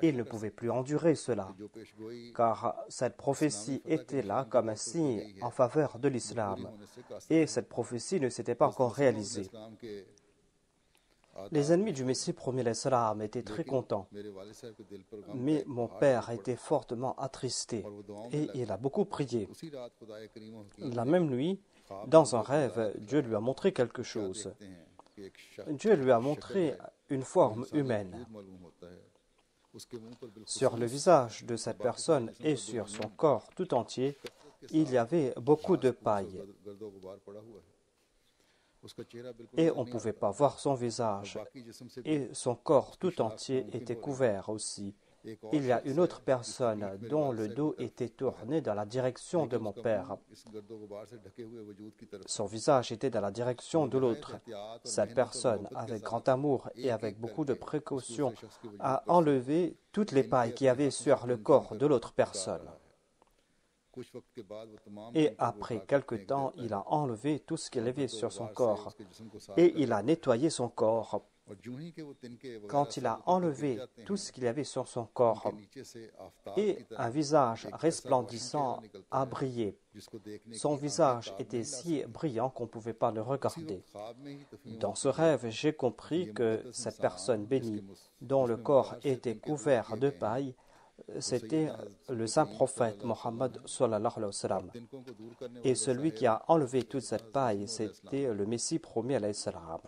Il ne pouvait plus endurer cela, car cette prophétie était là comme un signe en faveur de l'islam, et cette prophétie ne s'était pas encore réalisée. Les ennemis du Messie promis l'Islam étaient très contents, mais mon père était fortement attristé, et il a beaucoup prié. La même nuit, dans un rêve, Dieu lui a montré quelque chose. Dieu lui a montré une forme humaine. Sur le visage de cette personne et sur son corps tout entier, il y avait beaucoup de paille. Et on ne pouvait pas voir son visage. Et son corps tout entier était couvert aussi. Il y a une autre personne dont le dos était tourné dans la direction de mon père. Son visage était dans la direction de l'autre. Cette personne, avec grand amour et avec beaucoup de précaution, a enlevé toutes les pailles qu'il y avait sur le corps de l'autre personne. Et après quelque temps, il a enlevé tout ce qu'il avait sur son corps et il a nettoyé son corps. Quand il a enlevé tout ce qu'il y avait sur son corps et un visage resplendissant a brillé. Son visage était si brillant qu'on ne pouvait pas le regarder. Dans ce rêve, j'ai compris que cette personne bénie, dont le corps était couvert de paille, c'était le saint prophète Mohammed sallallahu alayhi wa sallam. Et celui qui a enlevé toute cette paille, c'était le Messie promis alayhi salam.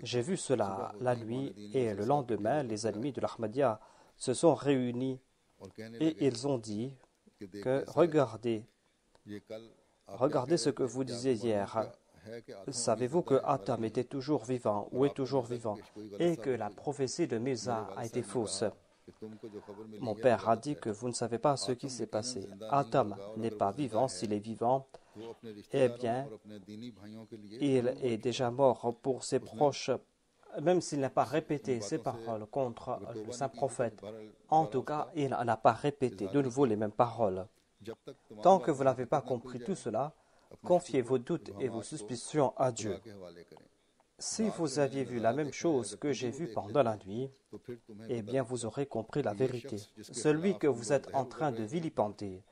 J'ai vu cela la nuit et le lendemain, les ennemis de l'Ahmadiyya se sont réunis et ils ont dit que regardez ce que vous disiez hier. Savez-vous que Atam était toujours vivant ou est toujours vivant et que la prophétie de Mirza a été fausse? Mon père a dit que vous ne savez pas ce qui s'est passé. Atam n'est pas vivant. S'il est vivant, eh bien, il est déjà mort pour ses proches, même s'il n'a pas répété ses paroles contre le saint prophète. En tout cas, il n'a pas répété de nouveau les mêmes paroles. Tant que vous n'avez pas compris tout cela, confiez vos doutes et vos suspicions à Dieu. Si vous aviez vu la même chose que j'ai vue pendant la nuit, eh bien vous aurez compris la vérité. Celui que vous êtes en train de vilipender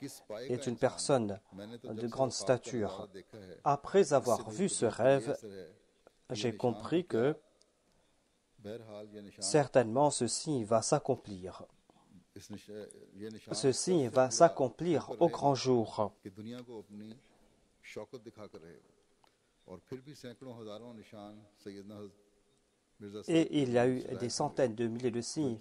est une personne de grande stature. Après avoir vu ce rêve, j'ai compris que certainement ce signe va s'accomplir. Ce signe va s'accomplir au grand jour. Et il y a eu des centaines de milliers de signes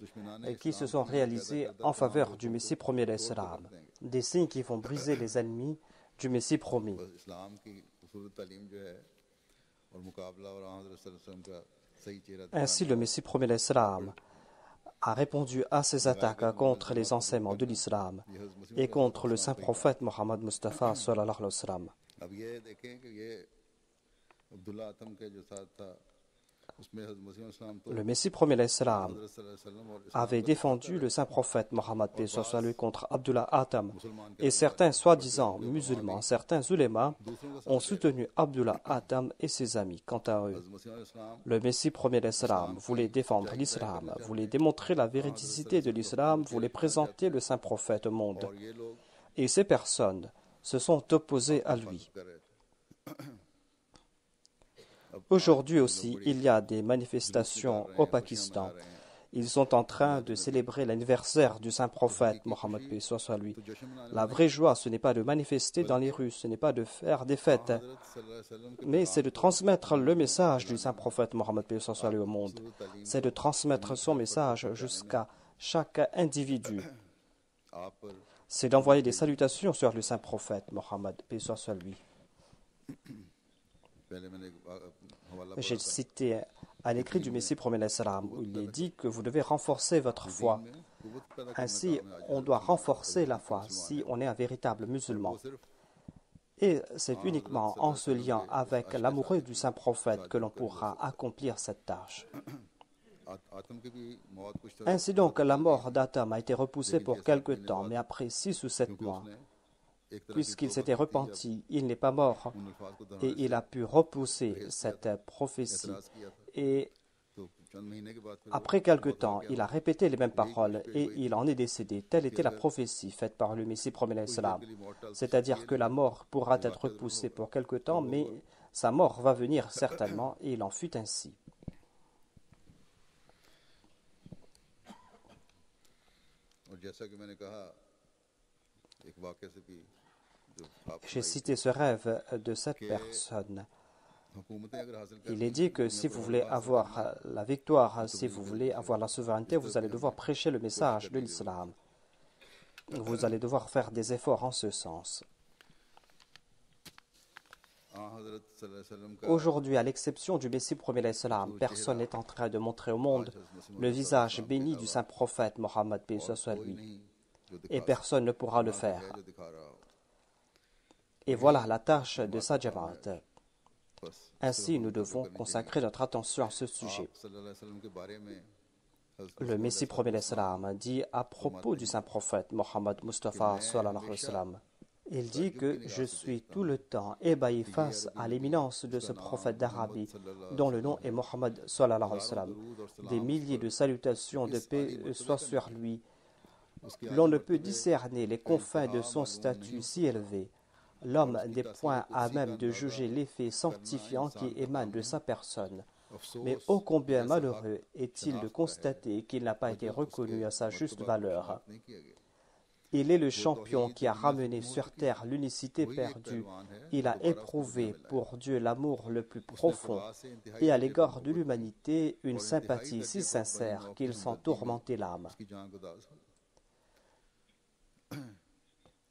qui se sont réalisés en faveur du Messie premier d'Islam. Des signes qui vont briser les ennemis du Messie promis. Ainsi, le Messie premier d'Islam a répondu à ces attaques contre les enseignements de l'islam et contre le saint prophète Mohammed Mustafa sallallahu alayhi wa sallam. Le Messie premier d'Islam avait défendu le saint prophète Mohammed paix soit lui contre Abdullah Atam et certains soi-disant musulmans, certains ulémas ont soutenu Abdullah Atam et ses amis. Quant à eux, le Messie premier d'Islam voulait défendre l'islam, voulait démontrer la véridicité de l'islam, voulait présenter le saint prophète au monde. Et ces personnes se sont opposées à lui. Aujourd'hui aussi, il y a des manifestations au Pakistan. Ils sont en train de célébrer l'anniversaire du saint prophète Mohammed paix soit lui. La vraie joie, ce n'est pas de manifester dans les rues, ce n'est pas de faire des fêtes, mais c'est de transmettre le message du saint prophète Mohammed paix soit lui au monde. C'est de transmettre son message jusqu'à chaque individu. C'est d'envoyer des salutations sur le saint prophète Mohammed paix soit lui. J'ai cité un écrit du Messie premier d'Islam où il est dit que vous devez renforcer votre foi. Ainsi, on doit renforcer la foi si on est un véritable musulman. Et c'est uniquement en se liant avec l'amoureux du saint prophète que l'on pourra accomplir cette tâche. Ainsi donc, la mort d'Atam a été repoussée pour quelque temps, mais après 6 ou 7 mois, puisqu'il s'était repenti, il n'est pas mort et il a pu repousser cette prophétie. Et après quelque temps, il a répété les mêmes paroles et il en est décédé. Telle était la prophétie faite par le Messie premier d'Islam. C'est-à-dire que la mort pourra être repoussée pour quelque temps, mais sa mort va venir certainement et il en fut ainsi. J'ai cité ce rêve de cette personne. Il est dit que si vous voulez avoir la victoire, si vous voulez avoir la souveraineté, vous allez devoir prêcher le message de l'islam. Vous allez devoir faire des efforts en ce sens. Aujourd'hui, à l'exception du Messie premier d'Islam, personne n'est en train de montrer au monde le visage béni du saint prophète Mohammed paix soit lui. Et personne ne pourra le faire. Et voilà la tâche de sa Jamaat. Ainsi, nous devons consacrer notre attention à ce sujet. Le Messie premier d'Islam dit à propos du saint prophète Mohammed Mustafa sallallahu alayhi wa sallam, il dit que je suis tout le temps ébahi face à l'éminence de ce prophète d'Arabie, dont le nom est Mohammed sallallahu alayhi wa sallam. Des milliers de salutations de paix soient sur lui. L'on ne peut discerner les confins de son statut si élevé. L'homme n'est point à même de juger l'effet sanctifiant qui émane de sa personne. Mais ô combien malheureux est-il de constater qu'il n'a pas été reconnu à sa juste valeur. Il est le champion qui a ramené sur terre l'unicité perdue. Il a éprouvé pour Dieu l'amour le plus profond et à l'égard de l'humanité une sympathie si sincère qu'il s'en tourmentait l'âme.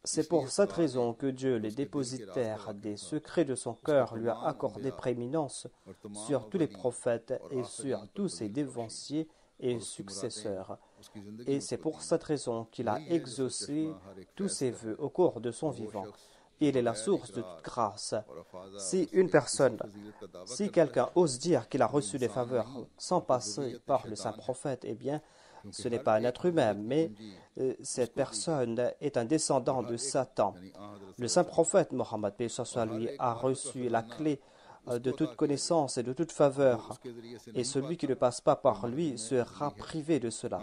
C'est pour cette raison que Dieu, le dépositaire des secrets de son cœur, lui a accordé prééminence sur tous les prophètes et sur tous ses dévanciers et successeurs. Et c'est pour cette raison qu'il a exaucé tous ses vœux au cours de son vivant. Il est la source de toute grâce. Si quelqu'un ose dire qu'il a reçu des faveurs sans passer par le saint prophète, eh bien, ce n'est pas un être humain, mais cette personne est un descendant de Satan. Le saint prophète Mohammed lui a reçu la clé de toute connaissance et de toute faveur, et celui qui ne passe pas par lui sera privé de cela.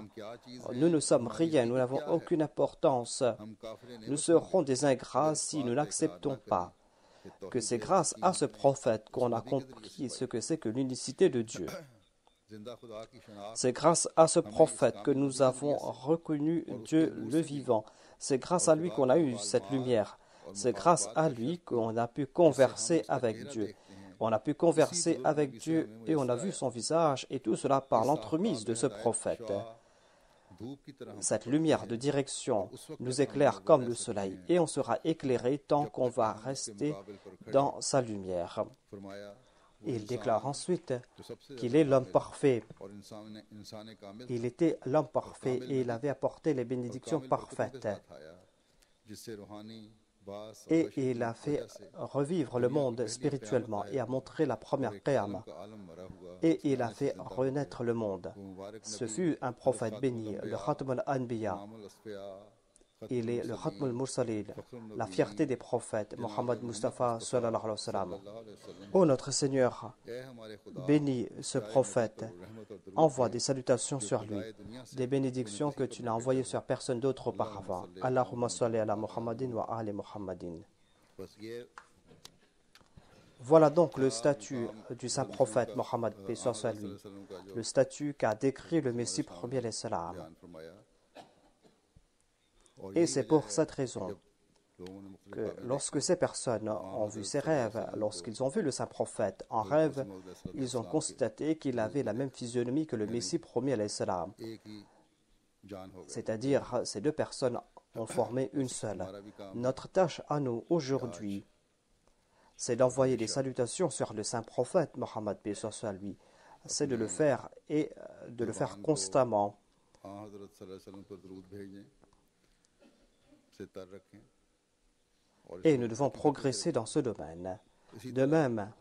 Nous ne sommes rien, nous n'avons aucune importance. Nous serons des ingrats si nous n'acceptons pas que c'est grâce à ce prophète qu'on a compris ce que c'est que l'unicité de Dieu. C'est grâce à ce prophète que nous avons reconnu Dieu le vivant. C'est grâce à lui qu'on a eu cette lumière. C'est grâce à lui qu'on a pu converser avec Dieu. On a pu converser avec Dieu et on a vu son visage, et tout cela par l'entremise de ce prophète. Cette lumière de direction nous éclaire comme le soleil, et on sera éclairé tant qu'on va rester dans sa lumière. Il déclare ensuite qu'il est l'homme parfait. Il était l'homme parfait et il avait apporté les bénédictions parfaites. Et il a fait revivre le monde spirituellement et a montré la première qiyamah. Et il a fait renaître le monde. Ce fut un prophète béni, le Khatam al-Anbiya. Il est le Khatam al-Mursalin, la fierté des prophètes, Mohammed Mustafa sallallahu alayhi wa sallam. Ô notre Seigneur, bénis ce prophète, envoie des salutations sur lui, des bénédictions que tu n'as envoyées sur personne d'autre auparavant. Allahumma salli ala Muhammadin wa ali Muhammadin. Voilà donc le statut du saint prophète Mohammed, paix soit sur lui, le statut qu'a décrit le Messie premier l'Islam. Et c'est pour cette raison que lorsque ces personnes ont vu ces rêves, lorsqu'ils ont vu le saint prophète en rêve, ils ont constaté qu'il avait la même physionomie que le Messie premier l'Islam. C'est-à-dire, ces deux personnes ont formé une seule. Notre tâche à nous aujourd'hui, c'est d'envoyer des salutations sur le saint prophète Mohammed, paix soit sur lui. C'est de le faire et de le faire constamment. Et nous devons progresser dans ce domaine. De même,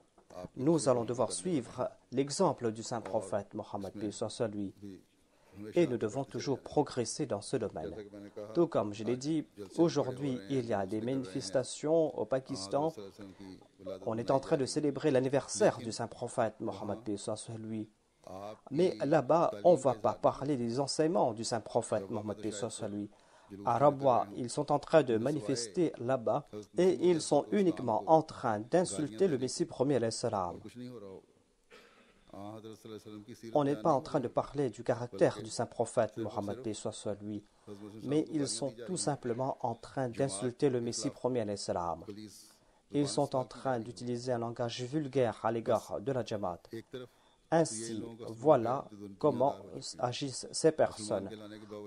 nous allons devoir suivre l'exemple du saint prophète Mohammed, paix soit sur lui. Et nous devons toujours progresser dans ce domaine. Tout comme je l'ai dit, aujourd'hui, il y a des manifestations au Pakistan. On est en train de célébrer l'anniversaire du saint prophète Mohammed, paix soit sur lui. Mais là-bas, on ne va pas parler des enseignements du saint prophète Mohammed, paix soit sur lui. À Rabwa, ils sont en train de manifester là-bas et ils sont uniquement en train d'insulter le Messie premier alayhi salam. On n'est pas en train de parler du caractère du saint prophète Mohammed, paix soit sur lui, mais ils sont tout simplement en train d'insulter le Messie premier alayhi salam. Ils sont en train d'utiliser un langage vulgaire à l'égard de la Jamaat. Ainsi, voilà comment agissent ces personnes.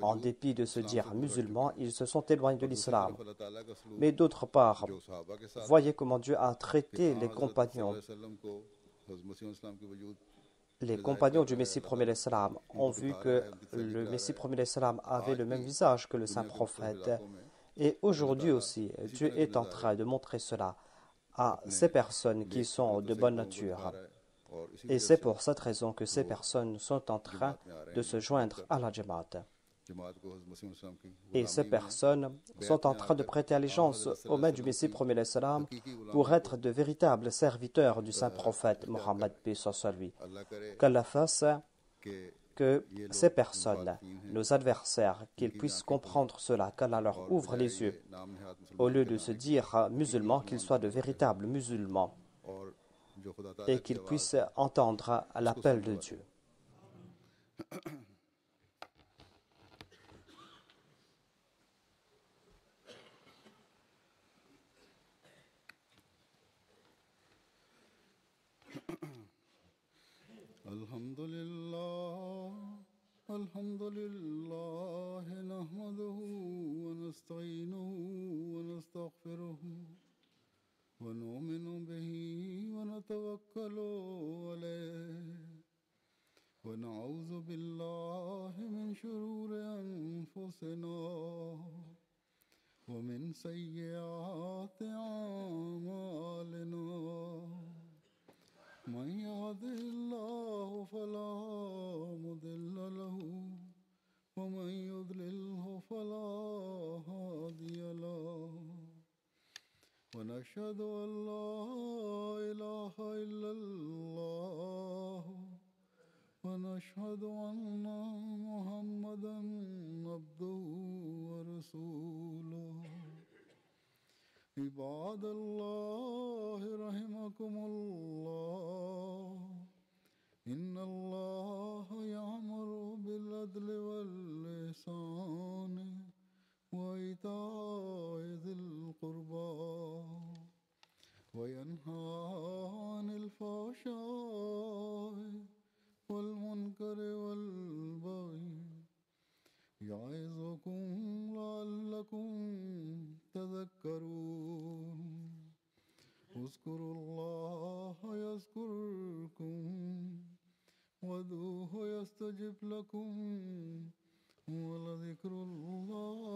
En dépit de se dire musulmans, ils se sont éloignés de l'islam. Mais d'autre part, voyez comment Dieu a traité les compagnons. Les compagnons du Messie premier l'Islam ont vu que le Messie premier l'Islam avait le même visage que le saint prophète. Et aujourd'hui aussi, Dieu est en train de montrer cela à ces personnes qui sont de bonne nature. Et c'est pour cette raison que ces personnes sont en train de se joindre à la Jamaat. Et ces personnes sont en train de prêter allégeance aux mains du Messie premier l'Islam pour être de véritables serviteurs du saint prophète Mohammed, paix soit sur lui. Qu'Allah fasse que ces personnes, nos adversaires, qu'ils puissent comprendre cela, qu'Allah leur ouvre les yeux. Au lieu de se dire musulmans, qu'ils soient de véritables musulmans et qu'ils puissent entendre l'appel de Dieu. الحمد لله الحمد لله نحمده ونستعينه ونستغفره ونؤمن به ونتوكل عليه ونعوذ بالله من شرور أنفسنا ومن سيئات أعمالنا من يهده الله فلا مضل له ومن يضلله فلا هادي له ونشهد أن لا إله إلا الله ونشهد أن محمدا عبده ورسوله عباد الله رحمكم الله إن الله يأمر بالعدل والإحسان وإيتاء ذي القربى وينهى عن الفحشاء والمنكر والبغي يعظكم لعلكم تذكرون اذكروا الله يذكركم وادعوه يستجب لكم ولذكر الله